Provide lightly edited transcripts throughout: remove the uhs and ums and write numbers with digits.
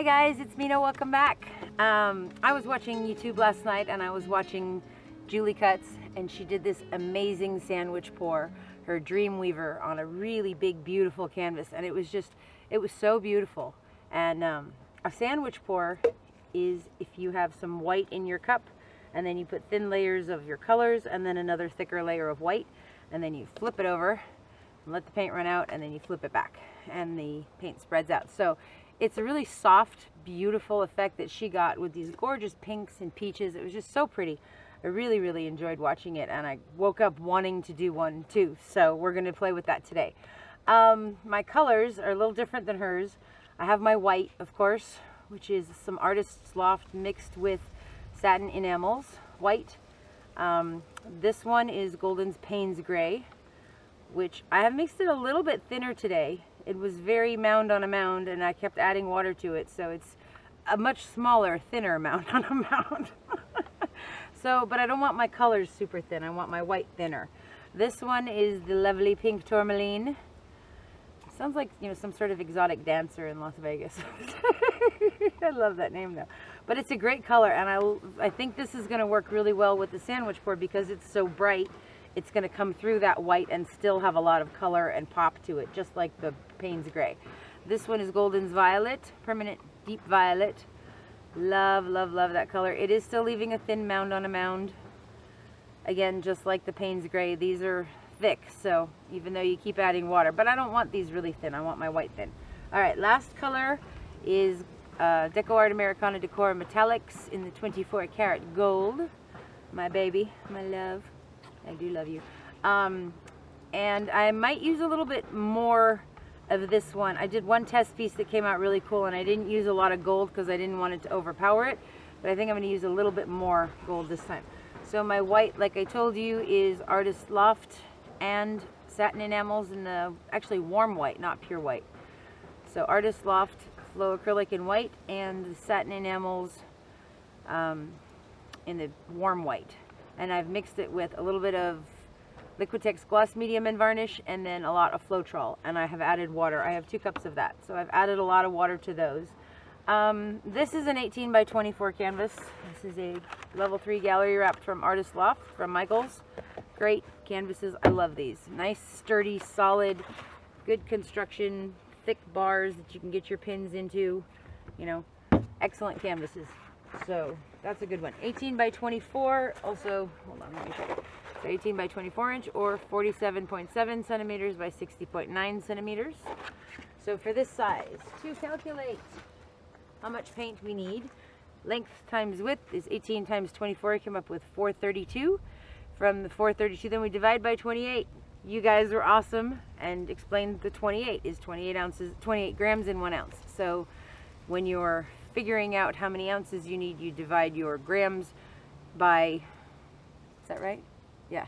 guys, it's Mina. Welcome back. I was watching YouTube last night and I was watching Julie Cuts, and she did this amazing sandwich pour, her Dreamweaver, on a really big, beautiful canvas, and it was so beautiful. And a sandwich pour is if you have some white in your cup, and then you put thin layers of your colors, and then another thicker layer of white, and then you flip it over and let the paint run out, and then you flip it back, and the paint spreads out. So it's a really soft, beautiful effect that she got with these gorgeous pinks and peaches. It was just so pretty. I really, really enjoyed watching it, and I woke up wanting to do one too. So we're going to play with that today. My colors are a little different than hers. I have my white, of course, which is some Artist's Loft mixed with satin enamels, white. This one is Golden's Payne's Gray, which I have mixed it a little bit thinner today. It was very mound on a mound, and I kept adding water to it, so it's a much smaller, thinner mound on a mound. So, but I don't want my colors super thin. I want my white thinner. This one is the lovely pink Tourmaline. Sounds like, you know, some sort of exotic dancer in Las Vegas. I love that name though. But it's a great color, and I think this is going to work really well with the sandwich pour because it's so bright. It's going to come through that white and still have a lot of color and pop to it, just like the Payne's Gray. This one is Golden's Violet, Permanent Deep Violet. Love, love, love that color. It is still leaving a thin mound on a mound. Again, just like the Payne's Gray, these are thick, so even though you keep adding water, but I don't want these really thin. I want my white thin. All right, last color is DecoArt Americana Decor Metallics in the 24 karat gold. My baby, my love. I do love you. And I might use a little bit more of this one. I did one test piece that came out really cool, and I didn't use a lot of gold because I didn't want it to overpower it, but I think I'm going to use a little bit more gold this time. So my white, like I told you, is Artist's Loft and satin enamels in the actually warm white, not pure white. So Artist's Loft Flow Acrylic in white, and the satin enamels in the warm white. And I've mixed it with a little bit of Liquitex Gloss Medium and Varnish, and then a lot of Floetrol, and I have added water. I have 2 cups of that, so I've added a lot of water to those. This is an 18 by 24 canvas. This is a level 3 gallery wrapped from Artist's Loft from Michaels. Great canvases. I love these. Nice, sturdy, solid, good construction, thick bars that you can get your pins into. You know, excellent canvases. So that's a good one. 18 by 24, also, hold on, let me show you. So 18 by 24 inch, or 47.7 centimeters by 60.9 centimeters. So for this size, to calculate how much paint we need, length times width is 18 times 24. I came up with 432. From the 432, then we divide by 28. You guys were awesome and explained the 28 is 28 ounces, 28 grams in 1 ounce. So when you're figuring out how many ounces you need, you divide your grams by, is that right? Yeah.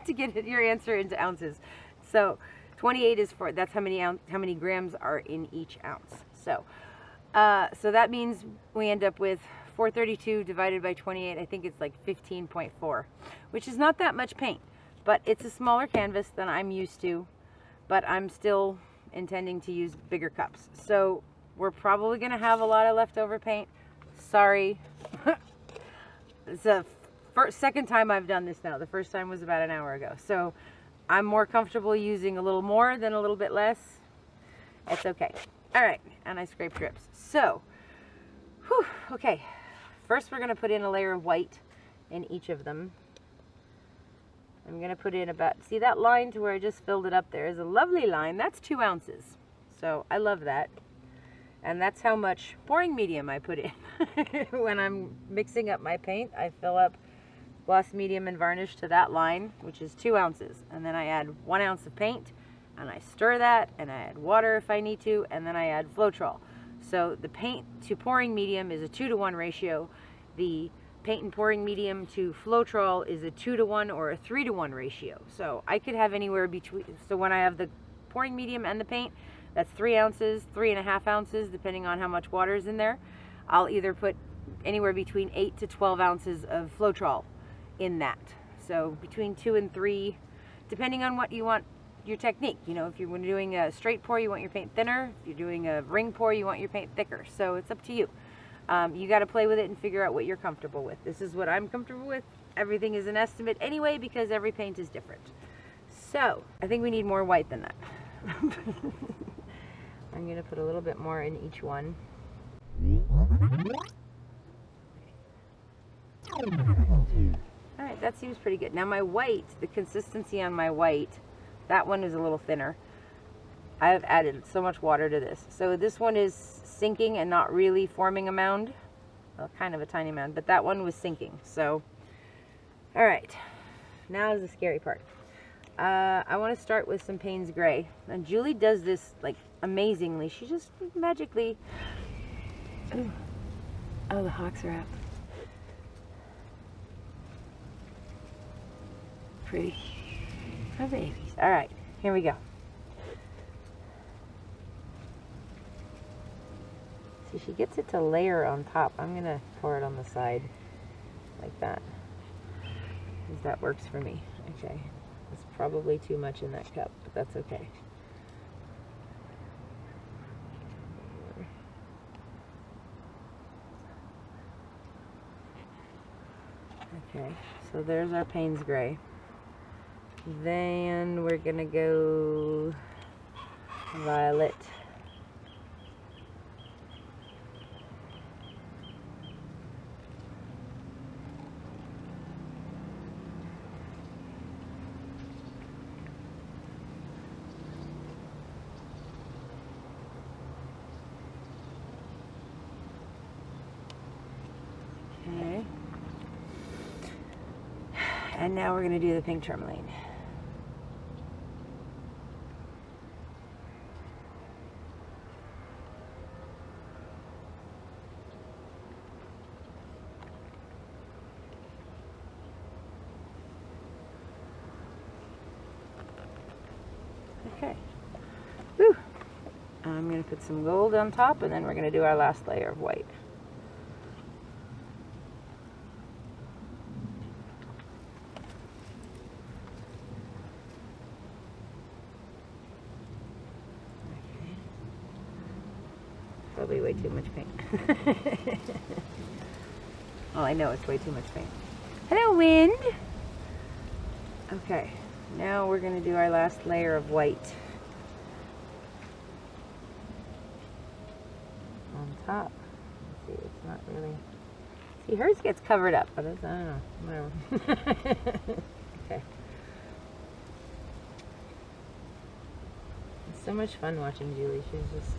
To get your answer into ounces. So 28 is for, that's how many grams are in each ounce. So so that means we end up with 432 divided by 28. I think it's like 15.4, which is not that much paint, but it's a smaller canvas than I'm used to, but I'm still intending to use bigger cups. So we're probably going to have a lot of leftover paint. Sorry. It's the second time I've done this now. The first time was about an hour ago. So I'm more comfortable using a little more than a little bit less. It's okay. All right. And I scraped drips. So, whew, okay. First we're going to put in a layer of white in each of them. I'm going to put in about, see that line to where I just filled it up there is a lovely line. That's 2 ounces. So I love that. And that's how much pouring medium I put in. When I'm mixing up my paint, I fill up gloss medium and varnish to that line, which is 2 ounces. And then I add 1 ounce of paint, and I stir that, and I add water if I need to, and then I add Floetrol. So the paint to pouring medium is a 2-to-1 ratio. The paint and pouring medium to Floetrol is a 2-to-1 or a 3-to-1 ratio. So I could have anywhere between, so when I have the pouring medium and the paint, that's 3 ounces, 3.5 ounces, depending on how much water is in there. I'll either put anywhere between 8 to 12 ounces of Floetrol in that. So between 2 and 3, depending on what you want your technique. You know, if you're doing a straight pour, you want your paint thinner. If you're doing a ring pour, you want your paint thicker. So it's up to you. You got to play with it and figure out what you're comfortable with. This is what I'm comfortable with. Everything is an estimate anyway because every paint is different. So I think we need more white than that. I'm going to put a little bit more in each one. Alright, that seems pretty good. Now my white, the consistency on my white, that one is a little thinner. I have added so much water to this. So this one is sinking and not really forming a mound. Well, kind of a tiny mound, but that one was sinking. So, alright, now is the scary part. I want to start with some Payne's Gray. And Julie does this like amazingly. She just magically... Ooh. Oh, the hawks are out. Pretty. Oh, babies. Alright, here we go. See, she gets it to layer on top. I'm going to pour it on the side like that. Because that works for me. Okay. That's probably too much in that cup, but that's okay. Okay, so there's our Payne's Gray. Then we're gonna go violet. Okay. And now we're gonna do the pink tourmaline. Okay. Whew. I'm going to put some gold on top, and then we're going to do our last layer of white. Okay. Probably way too much paint. Well, I know it's way too much paint. Hello, wind! Okay. Now we're going to do our last layer of white on top. Let's see, it's not really... See, hers gets covered up, but it's, I don't know. Whatever. Okay. It's so much fun watching Julie. She's just...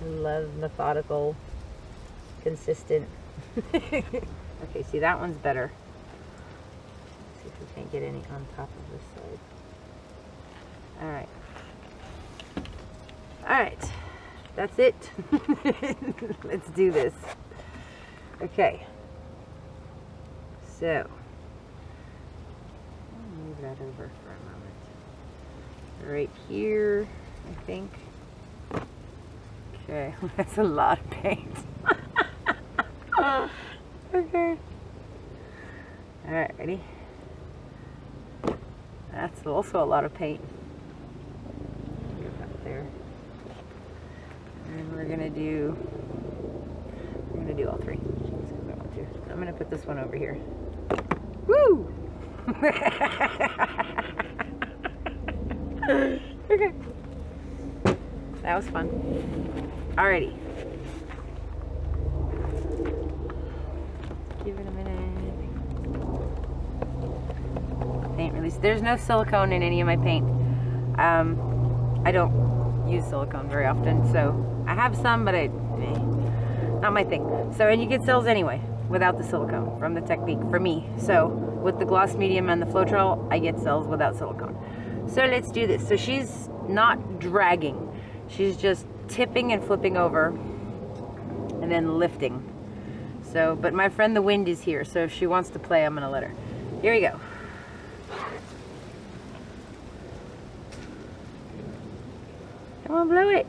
I love methodical, consistent. Okay, see, that one's better. If we can't get any on top of this side. Alright. Alright. That's it. Let's do this. Okay. So. I'll move that over for a moment. Right here, I think. Okay. That's a lot of paint. Okay. Alright, ready? That's also a lot of paint. Up there. And we're gonna do all three. I'm gonna put this one over here. Woo! Okay. That was fun. Alrighty. Give it a minute. Paint release. There's no silicone in any of my paint. I don't use silicone very often, so I have some, but not my thing. So, and you get cells anyway without the silicone from the technique for me. So with the gloss medium and the Floetrol, I get cells without silicone. So let's do this. So she's not dragging. She's just tipping and flipping over and then lifting. So, but my friend the wind is here, so if she wants to play, I'm gonna let her. Here we go. Come on, blow it.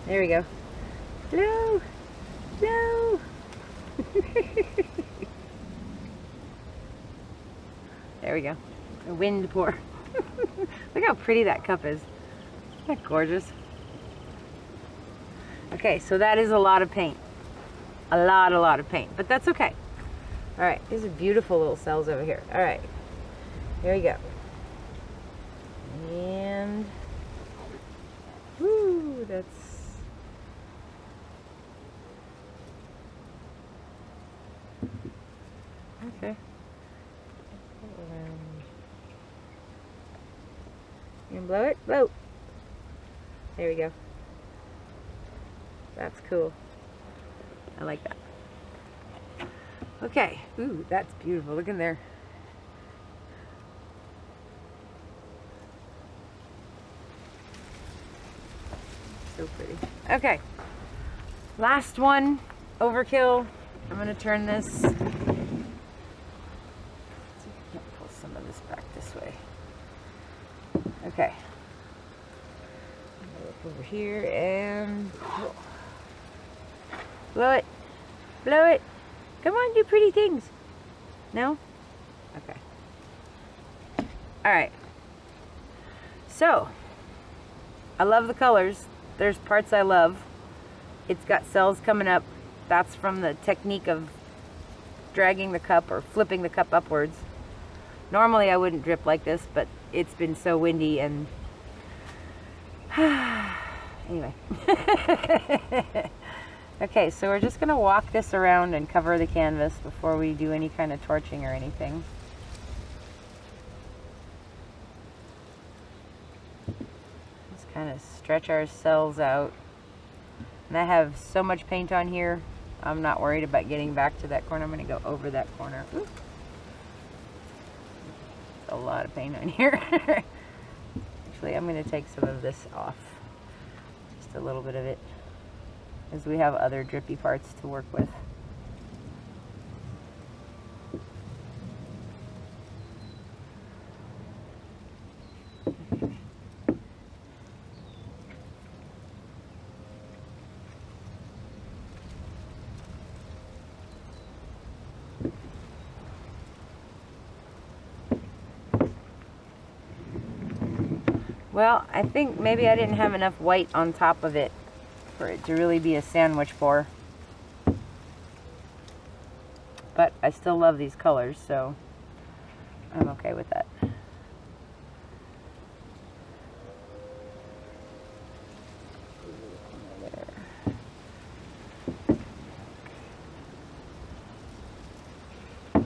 There we go. Blow. No! There we go. A wind pour. Look how pretty that cup is. Isn't that gorgeous? Okay, so that is a lot of paint. A lot of paint, but that's okay. All right, these are beautiful little cells over here. All right, here we go. And, whoo, that's, okay. You can blow it? Blow. There we go. That's cool. I like that. Okay. Ooh, that's beautiful. Look in there. So pretty. Okay. Last one. Overkill. I'm going to turn this. Let's see if I can pull some of this back this way. Okay. Look over here and blow it. Blow it. Come on, do pretty things. No? Okay. Alright. So, I love the colors. There's parts I love. It's got cells coming up. That's from the technique of dragging the cup or flipping the cup upwards. Normally I wouldn't drip like this, but it's been so windy and anyway. Okay, so we're just going to walk this around and cover the canvas before we do any kind of torching or anything. Just kind of stretch our cells out. And I have so much paint on here, I'm not worried about getting back to that corner. I'm going to go over that corner. Ooh. A lot of paint on here. Actually, I'm going to take some of this off. Just a little bit of it. Because we have other drippy parts to work with. Well, I think maybe I didn't have enough white on top of it for it to really be a sandwich pour. But I still love these colors, so I'm okay with that. I'm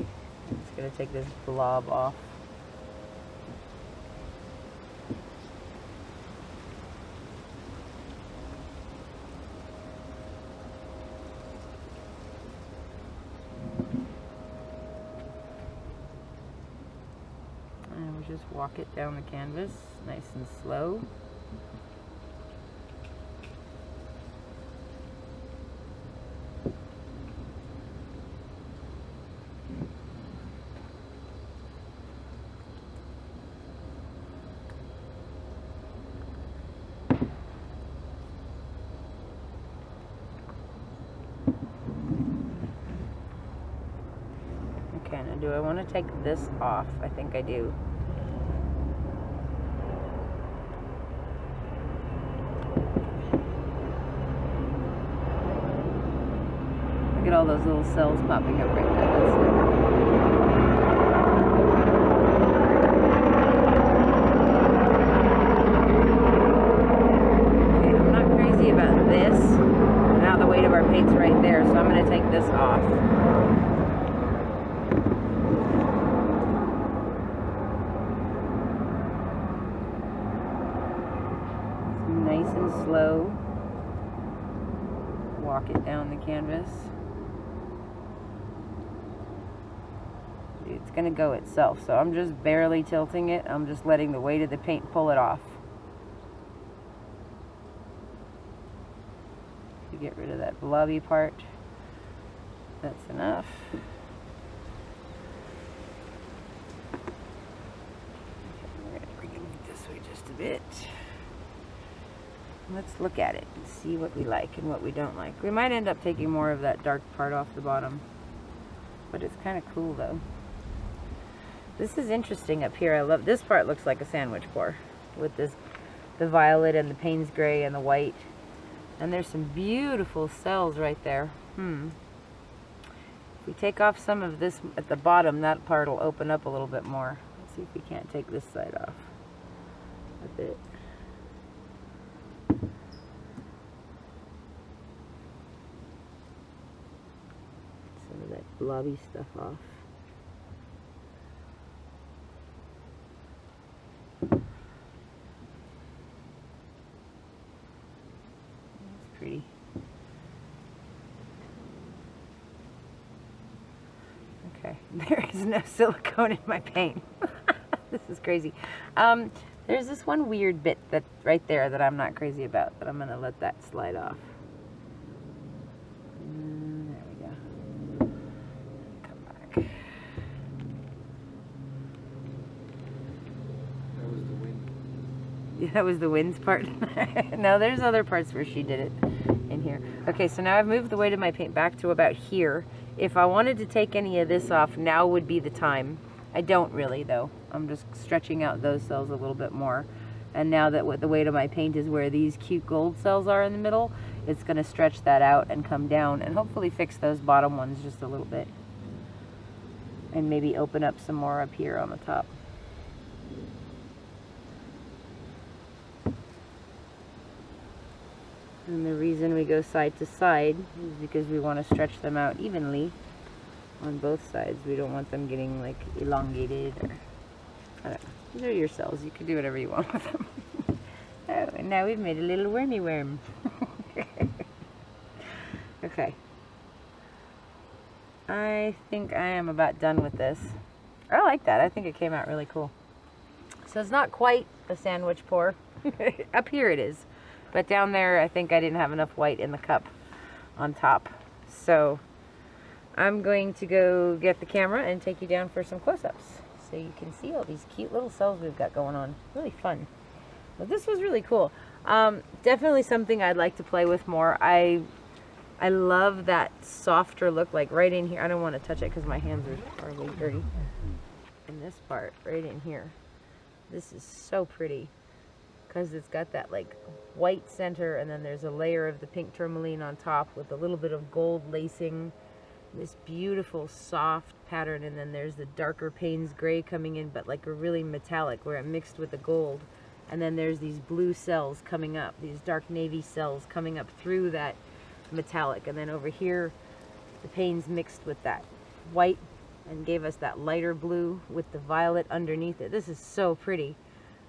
just going to take this blob off. Just walk it down the canvas nice and slow. Okay, now do I want to take this off? I think I do. Look at all those little cells popping up right there. Okay, I'm not crazy about this. Now the weight of our paint's right there, so I'm going to take this off. Nice and slow. Walk it down the canvas. It's going to go itself, so I'm just barely tilting it. I'm just letting the weight of the paint pull it off. To get rid of that blobby part. That's enough. Okay, we're going to bring it this way just a bit. let's look at it and see what we like and what we don't like. We might end up taking more of that dark part off the bottom, but it's kind of cool though. This is interesting up here. I love this part. Looks like a sandwich pour with this, the violet and the Payne's gray and the white. And there's some beautiful cells right there. If we take off some of this at the bottom, that part will open up a little bit more. Let's see if we can't take this side off a bit. Some of that blobby stuff off. That's pretty. Okay, there is no silicone in my paint. This is crazy. There's this one weird bit that right there that I'm not crazy about, but I'm gonna let that slide off. There we go. Come back. That was the wind. Yeah, that was the wind's part. No, there's other parts where she did it in here. Okay, so now I've moved the weight of my paint back to about here. If I wanted to take any of this off, now would be the time. I don't really though. I'm just stretching out those cells a little bit more. And now that what the weight of my paint is where these cute gold cells are in the middle, it's going to stretch that out and come down and hopefully fix those bottom ones just a little bit. And maybe open up some more up here on the top. And the reason we go side to side is because we want to stretch them out evenly on both sides. We don't want them getting like elongated or, I don't know. These are your cells. You can do whatever you want with them. Oh, and now we've made a little wormy worm. Okay. I think I am about done with this. I like that. I think it came out really cool. So it's not quite a sandwich pour. Up here it is. But down there, I think I didn't have enough white in the cup on top. So I'm going to go get the camera and take you down for some close-ups so you can see all these cute little cells we've got going on. Really fun. But this was really cool. Definitely something I'd like to play with more. I love that softer look, like right in here. I don't want to touch it because my hands are probably dirty. And this part right in here. This is so pretty. Because it's got that like white center and then there's a layer of the pink tourmaline on top with a little bit of gold lacing, this beautiful soft pattern, and then there's the darker Payne's gray coming in but like a really metallic where it mixed with the gold, and then there's these blue cells coming up, these dark navy cells coming up through that metallic, and then over here the Payne's mixed with that white and gave us that lighter blue with the violet underneath it. This is so pretty.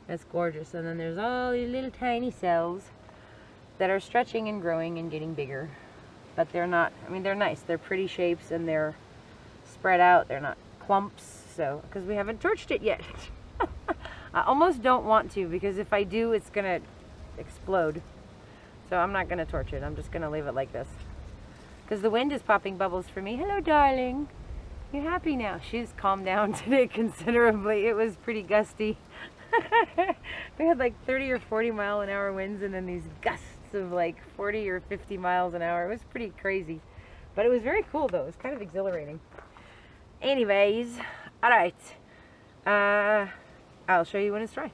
That's gorgeous. And then there's all these little tiny cells that are stretching and growing and getting bigger. But they're not, I mean, they're nice. They're pretty shapes and they're spread out. They're not clumps. So, because we haven't torched it yet. I almost don't want to, because if I do, it's going to explode. So I'm not going to torch it. I'm just going to leave it like this. Because the wind is popping bubbles for me. Hello, darling. You happy now? She's calmed down today considerably. It was pretty gusty. We had like 30 or 40 mile an hour winds and then these gusts of like 40 or 50 miles an hour. It was pretty crazy, but it was very cool though. It was kind of exhilarating. Anyways, all right, I'll show you when it's dry.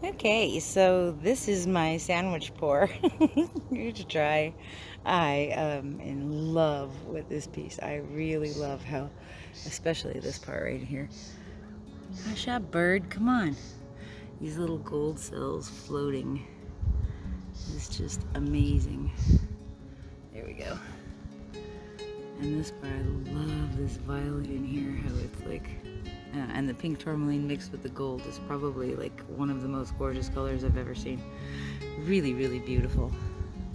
Okay, so this is my sandwich pour. Here's to try. I am in love with this piece. I really love how, especially this part right here. Hush up, bird, come on. These little gold cells floating. It's just amazing. There we go. And this part, I love this violet in here, how it's like, and the pink tourmaline mixed with the gold is probably like one of the most gorgeous colors I've ever seen. Really, really beautiful.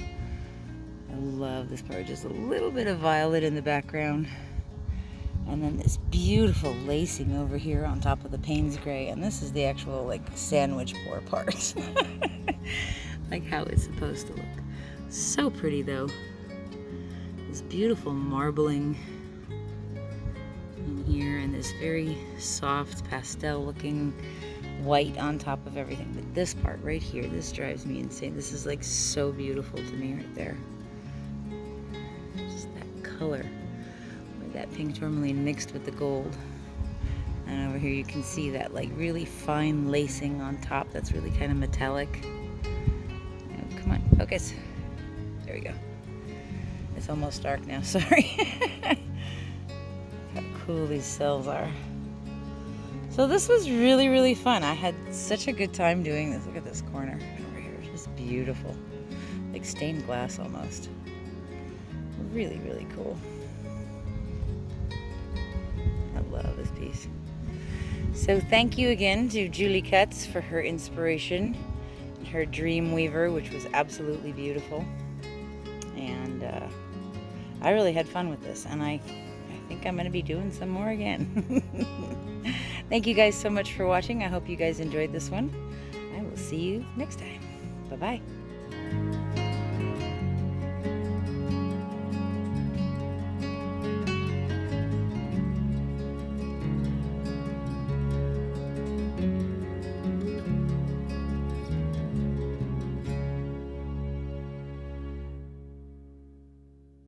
I love this part, just a little bit of violet in the background. And then this beautiful lacing over here on top of the Payne's gray. And this is the actual like sandwich pour part. Like how it's supposed to look. So pretty though. This beautiful marbling in here and this very soft pastel looking white on top of everything. But this part right here, this drives me insane. This is like so beautiful to me right there. Just that color, with that pink tourmaline mixed with the gold. And over here you can see that like really fine lacing on top that's really kind of metallic. Oh, come on, focus. There we go. It's almost dark now, sorry. How cool these cells are. So this was really, really fun. I had such a good time doing this. Look at this corner over here. It's just beautiful. Like stained glass almost. Really, really cool. I love this piece. So thank you again to Julie Cutts for her inspiration, and her Dreamweaver, which was absolutely beautiful. And I really had fun with this, and I think I'm going to be doing some more again. Thank you guys so much for watching. I hope you guys enjoyed this one. I will see you next time. Bye-bye.